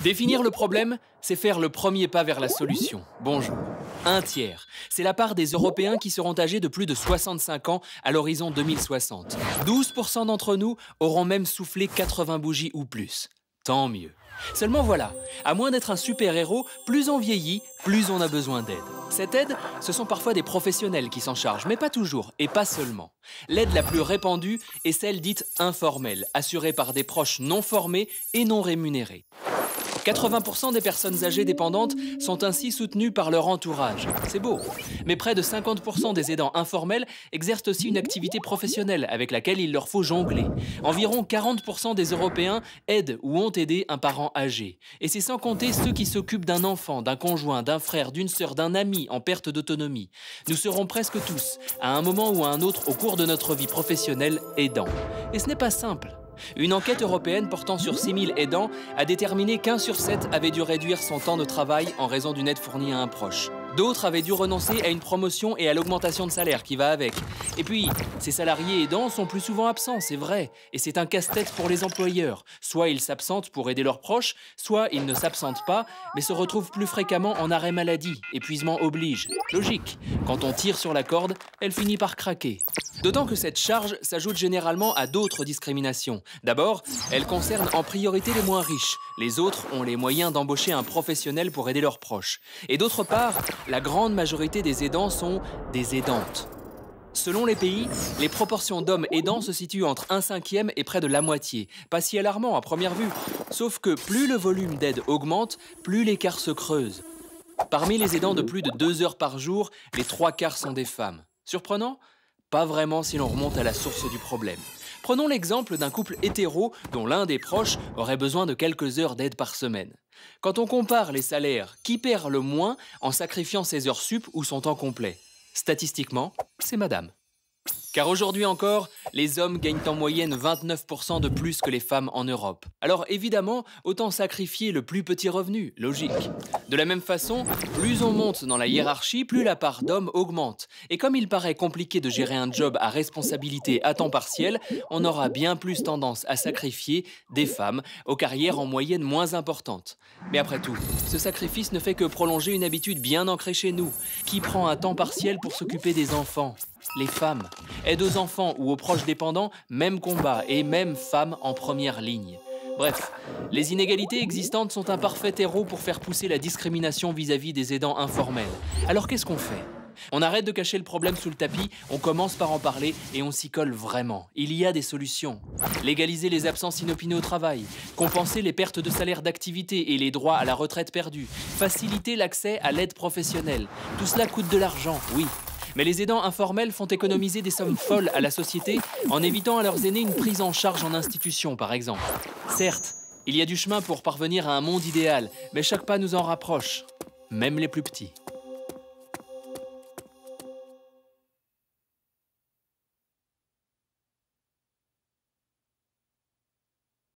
Définir le problème, c'est faire le premier pas vers la solution. Bonjour. Un tiers, c'est la part des Européens qui seront âgés de plus de 65 ans à l'horizon 2060. 12% d'entre nous auront même soufflé 80 bougies ou plus. Tant mieux. Seulement voilà, à moins d'être un super-héros, plus on vieillit, plus on a besoin d'aide. Cette aide, ce sont parfois des professionnels qui s'en chargent, mais pas toujours, et pas seulement. L'aide la plus répandue est celle dite informelle, assurée par des proches non formés et non rémunérés. 80% des personnes âgées dépendantes sont ainsi soutenues par leur entourage. C'est beau. Mais près de 50% des aidants informels exercent aussi une activité professionnelle avec laquelle il leur faut jongler. Environ 40% des Européens aident ou ont aidé un parent âgé. Et c'est sans compter ceux qui s'occupent d'un enfant, d'un conjoint, d'un frère, d'une sœur, d'un ami en perte d'autonomie. Nous serons presque tous, à un moment ou à un autre au cours de notre vie professionnelle, aidants. Et ce n'est pas simple. Une enquête européenne portant sur 6000 aidants a déterminé qu'1 sur 7 avait dû réduire son temps de travail en raison d'une aide fournie à un proche. D'autres avaient dû renoncer à une promotion et à l'augmentation de salaire qui va avec. Et puis, ces salariés aidants sont plus souvent absents, c'est vrai. Et c'est un casse-tête pour les employeurs. Soit ils s'absentent pour aider leurs proches, soit ils ne s'absentent pas, mais se retrouvent plus fréquemment en arrêt maladie. Épuisement oblige. Logique. Quand on tire sur la corde, elle finit par craquer. D'autant que cette charge s'ajoute généralement à d'autres discriminations. D'abord, elle concerne en priorité les moins riches. Les autres ont les moyens d'embaucher un professionnel pour aider leurs proches. Et d'autre part, la grande majorité des aidants sont des aidantes. Selon les pays, les proportions d'hommes aidants se situent entre 1/5 et près de la moitié. Pas si alarmant à première vue. Sauf que plus le volume d'aide augmente, plus l'écart se creuse. Parmi les aidants de plus de 2 heures par jour, les 3/4 sont des femmes. Surprenant ? Pas vraiment si l'on remonte à la source du problème. Prenons l'exemple d'un couple hétéro dont l'un des proches aurait besoin de quelques heures d'aide par semaine. Quand on compare les salaires, qui perd le moins en sacrifiant ses heures sup ou son temps complet? Statistiquement, c'est madame. Car aujourd'hui encore, les hommes gagnent en moyenne 29% de plus que les femmes en Europe. Alors évidemment, autant sacrifier le plus petit revenu, logique. De la même façon, plus on monte dans la hiérarchie, plus la part d'hommes augmente. Et comme il paraît compliqué de gérer un job à responsabilité à temps partiel, on aura bien plus tendance à sacrifier des femmes aux carrières en moyenne moins importantes. Mais après tout, ce sacrifice ne fait que prolonger une habitude bien ancrée chez nous. Qui prend un temps partiel pour s'occuper des enfants? Les femmes. Aide aux enfants ou aux proches dépendants, même combat et même femmes en première ligne. Bref, les inégalités existantes sont un parfait terreau pour faire pousser la discrimination vis-à-vis des aidants informels. Alors qu'est-ce qu'on fait? On arrête de cacher le problème sous le tapis, on commence par en parler et on s'y colle vraiment. Il y a des solutions. Légaliser les absences inopinées au travail, compenser les pertes de salaire d'activité et les droits à la retraite perdus, faciliter l'accès à l'aide professionnelle. Tout cela coûte de l'argent, oui. Mais les aidants informels font économiser des sommes folles à la société en évitant à leurs aînés une prise en charge en institution, par exemple. Certes, il y a du chemin pour parvenir à un monde idéal, mais chaque pas nous en rapproche, même les plus petits.